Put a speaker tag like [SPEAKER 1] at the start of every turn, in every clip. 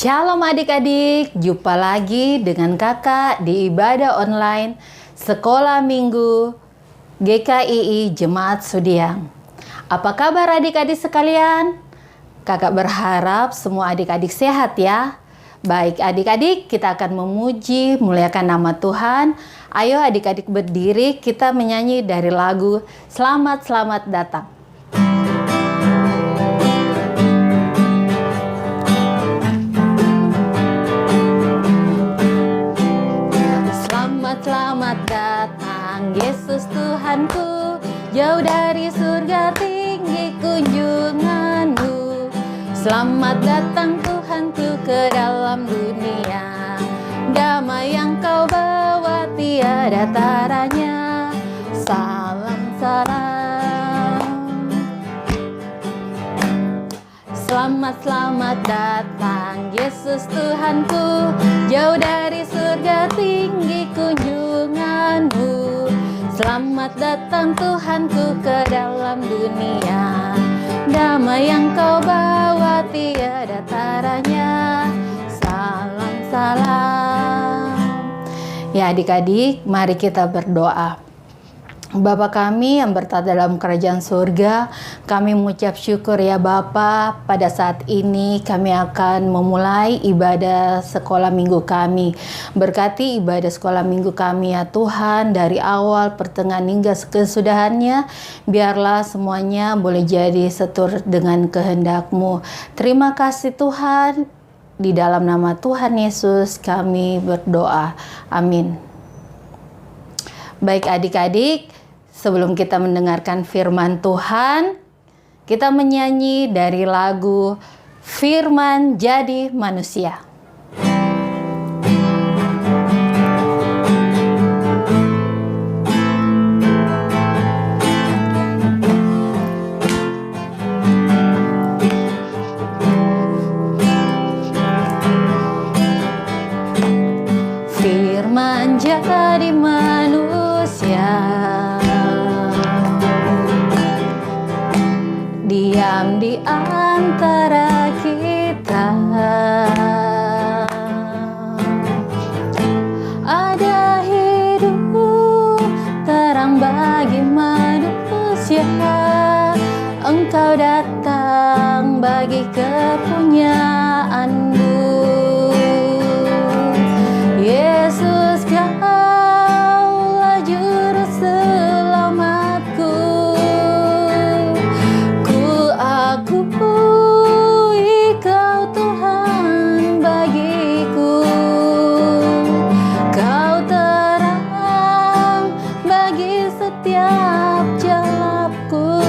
[SPEAKER 1] Shalom adik-adik, jumpa lagi dengan kakak di ibadah online Sekolah Minggu GKII Jemaat Sudiang. Apa kabar adik-adik sekalian? Kakak berharap semua adik-adik sehat ya. Baik adik-adik, kita akan memuji, muliakan nama Tuhan. Ayo adik-adik berdiri, kita menyanyi dari lagu Selamat Selamat Datang. Selamat datang Yesus Tuhanku, jauh dari surga tinggi kunjunganmu. Selamat datang Tuhanku ke dalam dunia, damai yang kau bawa tiada taranya. Salam salam. Selamat datang Yesus Tuhanku, jauh dari surga tinggi kunjunganmu. Selamat datang Tuhanku ke dalam dunia, damai yang kau bawa tiada taranya. Salam salam. Ya adik-adik, mari kita berdoa. Bapa kami yang berada dalam kerajaan surga, kami mengucap syukur ya Bapa. Pada saat ini kami akan memulai ibadah sekolah minggu kami. Berkati ibadah sekolah minggu kami ya Tuhan, dari awal, pertengahan hingga kesudahannya. Biarlah semuanya boleh jadi seturut dengan kehendak-Mu. Terima kasih Tuhan, di dalam nama Tuhan Yesus kami berdoa. Amin. Baik adik-adik, sebelum kita mendengarkan firman Tuhan, kita menyanyi dari lagu Firman Jadi Manusia. Firman jadi manusia, diam di antara kita. Ada hidup terang bagi manusia. Engkau datang bagi kepunyaanmu. Yesus, Kaulah juru selamatku. Akui Kau Tuhan bagiku. Kau terang bagi setiap jalanku.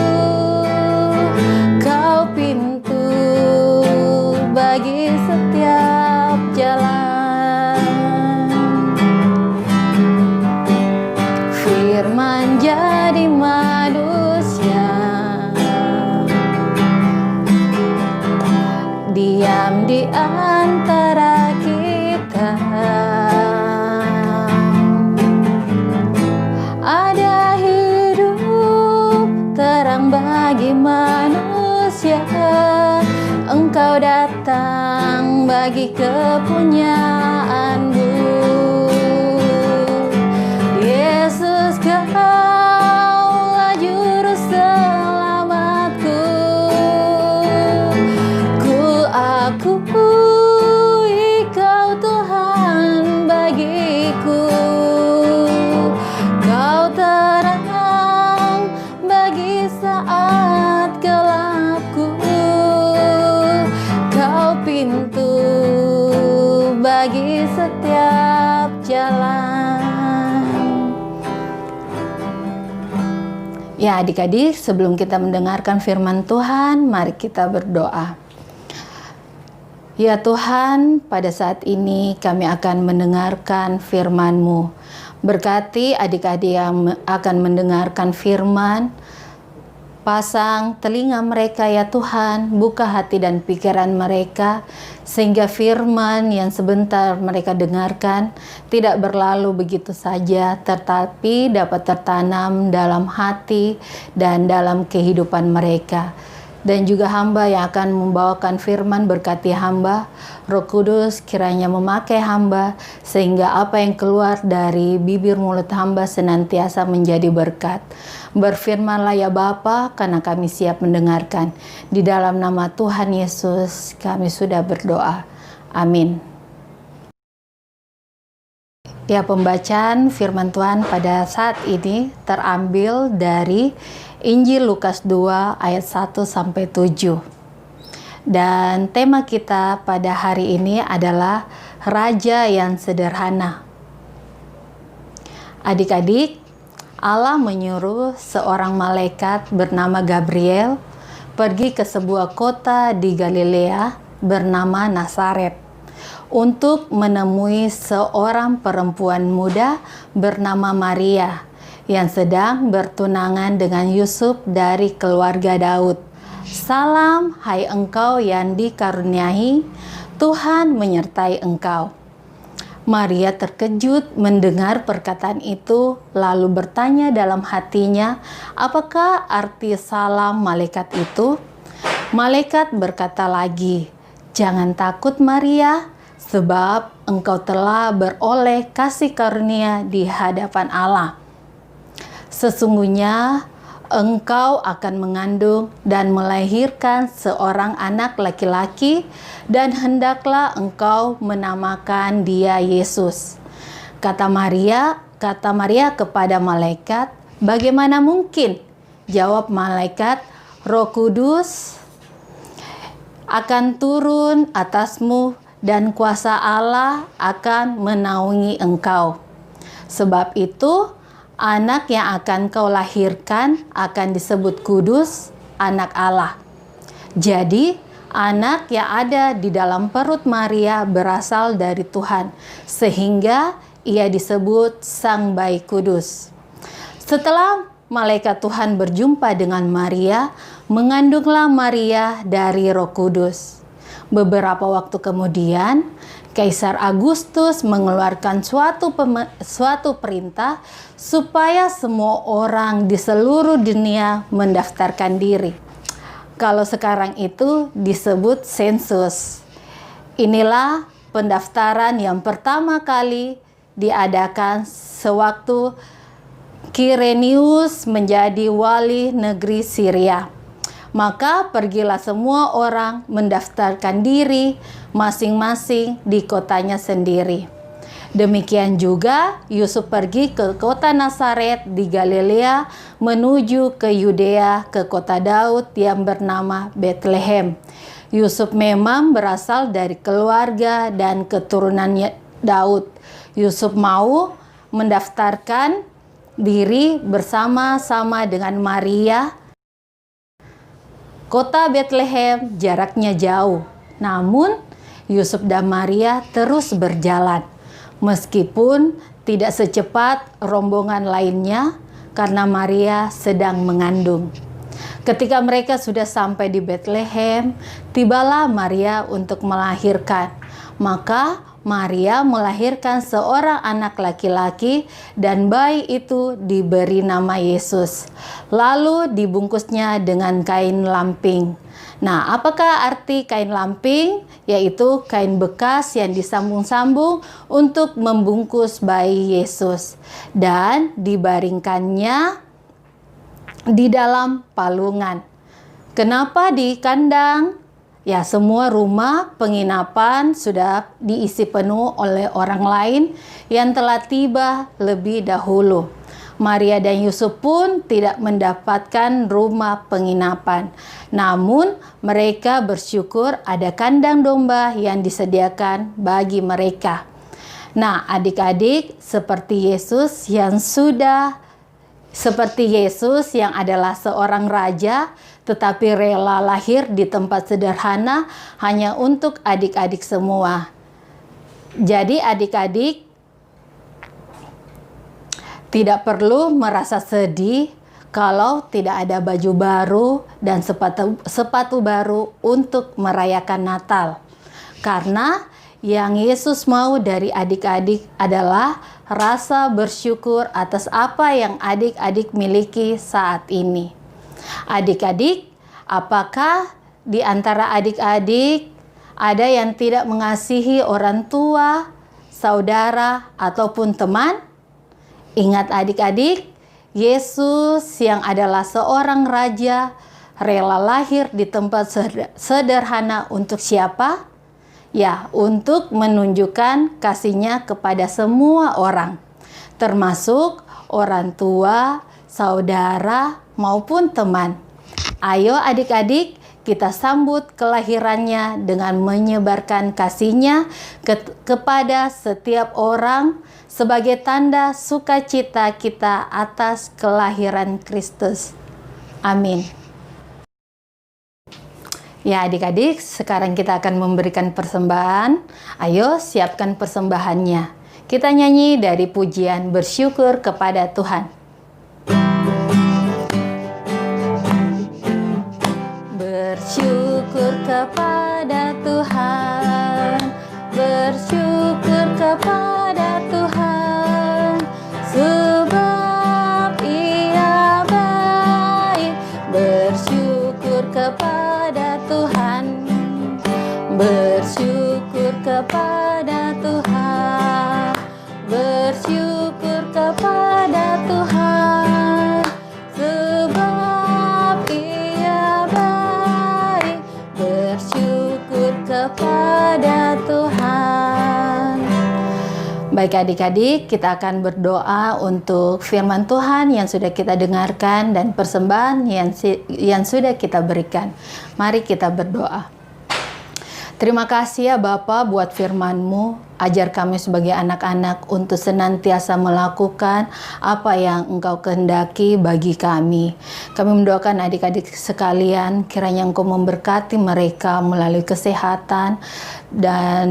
[SPEAKER 1] Kau pintu bagi setiap jalan. Firman jadi manusia, diam di antara kita. Ada hidup terang bagi manusia. Engkau datang bagi kepunyaanmu. Yesus, Kaulah juru selamatku. Akui Kau Tuhan bagiku. Kau terang bagi saat gelapku. Kau pintu bagi setiap jalan. Ya adik-adik, sebelum kita mendengarkan firman Tuhan, mari kita berdoa. Ya Tuhan, pada saat ini kami akan mendengarkan firman-Mu. Berkati adik-adik yang akan mendengarkan firman. Pasang telinga mereka ya Tuhan, buka hati dan pikiran mereka, sehingga firman yang sebentar mereka dengarkan tidak berlalu begitu saja, tetapi dapat tertanam dalam hati dan dalam kehidupan mereka. dan juga hamba yang akan membawakan firman. Berkati hamba, Roh Kudus kiranya memakai hamba, sehingga apa yang keluar dari bibir mulut hamba senantiasa menjadi berkat. Berfirmanlah ya Bapa, karena kami siap mendengarkan. Di dalam nama Tuhan Yesus kami sudah berdoa. Amin. Ya, pembacaan firman Tuhan pada saat ini terambil dari Injil Lukas 2 ayat 1 sampai 7. Dan tema kita pada hari ini adalah Raja yang Sederhana. Adik-adik, Allah menyuruh seorang malaikat bernama Gabriel pergi ke sebuah kota di Galilea bernama Nazaret untuk menemui seorang perempuan muda bernama Maria yang sedang bertunangan dengan Yusuf dari keluarga Daud. Salam, hai engkau yang dikaruniai, Tuhan menyertai engkau. Maria terkejut mendengar perkataan itu, lalu bertanya dalam hatinya, apakah arti salam malaikat itu? Malaikat berkata lagi, jangan takut Maria, sebab engkau telah beroleh kasih karunia di hadapan Allah. Sesungguhnya engkau akan mengandung dan melahirkan seorang anak laki-laki, dan hendaklah engkau menamakan dia Yesus. Kata Maria kepada malaikat, bagaimana mungkin? Jawab malaikat, Roh Kudus akan turun atasmu dan kuasa Allah akan menaungi engkau. Sebab itu, anak yang akan kau lahirkan akan disebut kudus, anak Allah. Jadi, anak yang ada di dalam perut Maria berasal dari Tuhan, sehingga ia disebut Sang Bayi Kudus. Setelah malaikat Tuhan berjumpa dengan Maria, mengandunglah Maria dari Roh Kudus. Beberapa waktu kemudian, Kaisar Agustus mengeluarkan suatu perintah supaya semua orang di seluruh dunia mendaftarkan diri. Kalau sekarang itu disebut sensus. Inilah pendaftaran yang pertama kali diadakan sewaktu Quirinius menjadi wali negeri Syria. Maka pergilah semua orang mendaftarkan diri masing-masing di kotanya sendiri. Demikian juga Yusuf pergi ke kota Nazaret di Galilea menuju ke Yudea, ke kota Daud yang bernama Betlehem. Yusuf memang berasal dari keluarga dan keturunannya Daud. Yusuf mau mendaftarkan diri bersama-sama dengan Maria. Kota Betlehem jaraknya jauh, namun Yusuf dan Maria terus berjalan. Meskipun tidak secepat rombongan lainnya, karena Maria sedang mengandung. Ketika mereka sudah sampai di Betlehem, tibalah Maria untuk melahirkan. Maka Maria melahirkan seorang anak laki-laki, dan bayi itu diberi nama Yesus. Lalu dibungkusnya dengan kain lamping. Nah, apakah arti kain lamping? Yaitu kain bekas yang disambung-sambung untuk membungkus bayi Yesus, dan dibaringkannya di dalam palungan. Kenapa di kandang? Ya, semua rumah penginapan sudah diisi penuh oleh orang lain yang telah tiba lebih dahulu. Maria dan Yusuf pun tidak mendapatkan rumah penginapan. Namun mereka bersyukur ada kandang domba yang disediakan bagi mereka. Nah, adik-adik, seperti Yesus yang adalah seorang raja, tetapi rela lahir di tempat sederhana hanya untuk adik-adik semua. Jadi adik-adik tidak perlu merasa sedih kalau tidak ada baju baru dan sepatu baru untuk merayakan Natal. Karena yang Yesus mau dari adik-adik adalah rasa bersyukur atas apa yang adik-adik miliki saat ini. Adik-adik, Apakah di antara adik-adik ada yang tidak mengasihi orang tua, saudara, ataupun teman? Ingat adik-adik, Yesus yang adalah seorang raja rela lahir di tempat sederhana untuk siapa? Ya, untuk menunjukkan kasihnya kepada semua orang, termasuk orang tua, saudara, maupun teman. Ayo adik-adik, kita sambut kelahirannya dengan menyebarkan kasihnya kepada setiap orang sebagai tanda sukacita kita atas kelahiran Kristus. Amin. Ya adik-adik, sekarang kita akan memberikan persembahan. Ayo siapkan persembahannya. Kita nyanyi dari pujian bersyukur kepada Tuhan. Bersyukur kepada Tuhan, bersyukur kepada Tuhan, sebab Ia baik. Bersyukur kepada Tuhan, bersyukur kepada Tuhan, bersyukur kepada Tuhan, sebab Ia baik. Bersyukur kepada Tuhan. Baik adik-adik, kita akan berdoa untuk firman Tuhan yang sudah kita dengarkan dan persembahan yang sudah kita berikan. Mari kita berdoa. Terima kasih ya Bapa buat firman-Mu. Ajar kami sebagai anak-anak untuk senantiasa melakukan apa yang Engkau kehendaki bagi kami. Kami mendoakan adik-adik sekalian, kiranya Engkau memberkati mereka melalui kesehatan, dan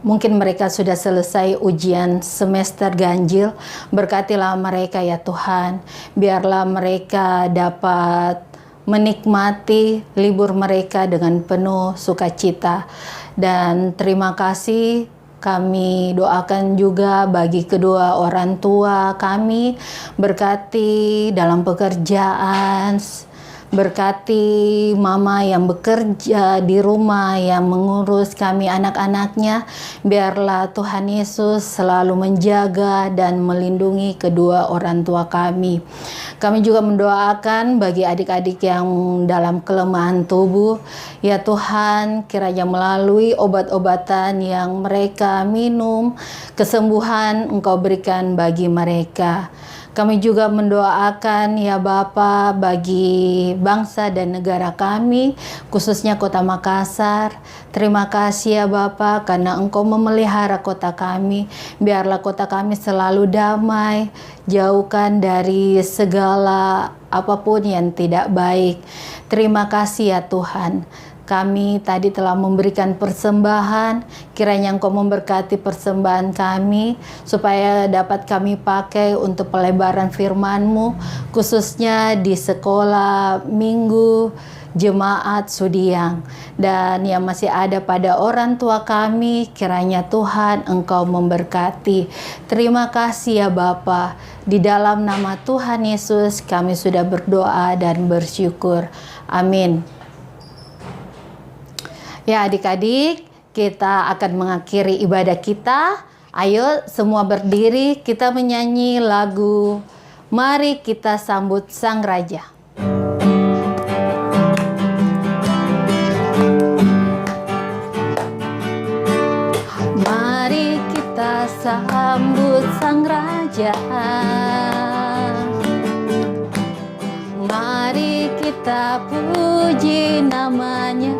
[SPEAKER 1] mungkin mereka sudah selesai ujian semester ganjil. Berkatilah mereka ya Tuhan. Biarlah mereka dapat menikmati libur mereka dengan penuh sukacita. Dan terima kasih kami doakan juga bagi kedua orang tua kami, berkati dalam pekerjaan, berkati mama yang bekerja di rumah, yang mengurus kami anak-anaknya. Biarlah Tuhan Yesus selalu menjaga dan melindungi kedua orang tua kami. Kami juga mendoakan bagi adik-adik yang dalam kelemahan tubuh. Ya Tuhan, kiranya melalui obat-obatan yang mereka minum, kesembuhan Engkau berikan bagi mereka. Kami juga mendoakan ya Bapa bagi bangsa dan negara kami, khususnya Kota Makassar. Terima kasih ya Bapa karena Engkau memelihara kota kami. Biarlah kota kami selalu damai, jauhkan dari segala apapun yang tidak baik. Terima kasih ya Tuhan. Kami tadi telah memberikan persembahan, kiranya Engkau memberkati persembahan kami, supaya dapat kami pakai untuk pelebaran firman-Mu, khususnya di sekolah minggu, jemaat Sudiang, dan yang masih ada pada orang tua kami, kiranya Tuhan Engkau memberkati. Terima kasih ya Bapa. Di dalam nama Tuhan Yesus kami sudah berdoa dan bersyukur. Amin. Ya adik-adik, kita akan mengakhiri ibadah kita. Ayo semua berdiri, kita menyanyi lagu Mari Kita Sambut Sang Raja. Mari kita sambut Sang Raja. Mari kita puji namanya.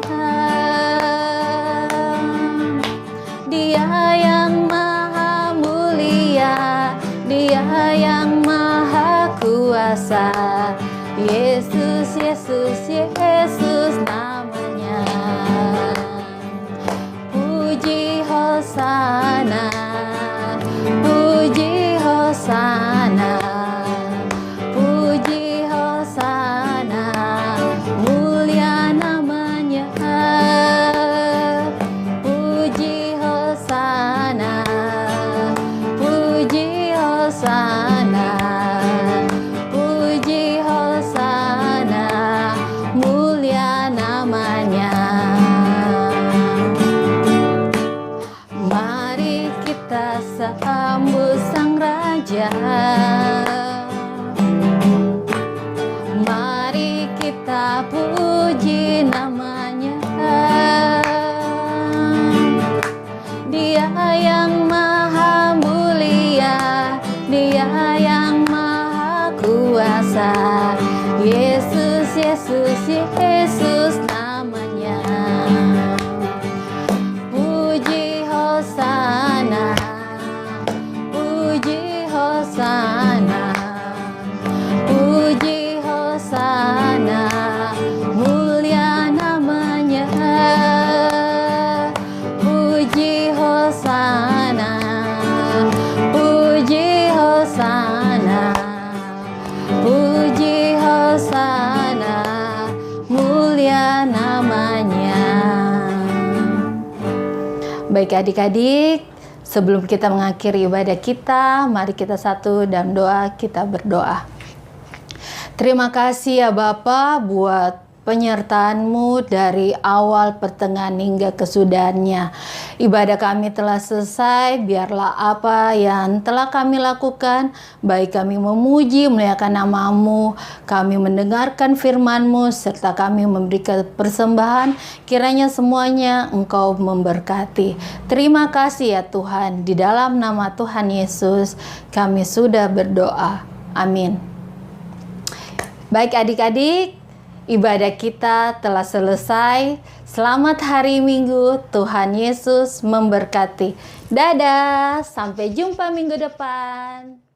[SPEAKER 1] Dia yang maha mulia, Dia yang maha kuasa. Yesus, Yesus, Yesus namanya. Puji Hosana, puji Hosana, puji Hosana, mulia namanya. Puji Hosana, puji Hosana, puji Hosana, mulia menyambut Sang Raja. Mari kita puji namanya. Dia yang maha mulia, Dia yang maha kuasa. Yesus, Yesus, Yesus namanya. Puji Hosana, puji Hosana, puji Hosana, mulia namanya. Puji Hosana, puji Hosana, puji Hosana, mulia namanya. Baik adik-adik, sebelum kita mengakhiri ibadah kita, mari kita satu dalam doa, kita berdoa. Terima kasih ya Bapa buat penyertaan-Mu dari awal, pertengahan hingga kesudahannya. Ibadah kami telah selesai, biarlah apa yang telah kami lakukan, baik kami memuji, memuliakan nama-Mu, kami mendengarkan firman-Mu, serta kami memberikan persembahan, kiranya semuanya Engkau memberkati. Terima kasih ya Tuhan, di dalam nama Tuhan Yesus kami sudah berdoa. Amin. Baik adik-adik, ibadah kita telah selesai. Selamat hari Minggu, Tuhan Yesus memberkati. Dadah, sampai jumpa minggu depan.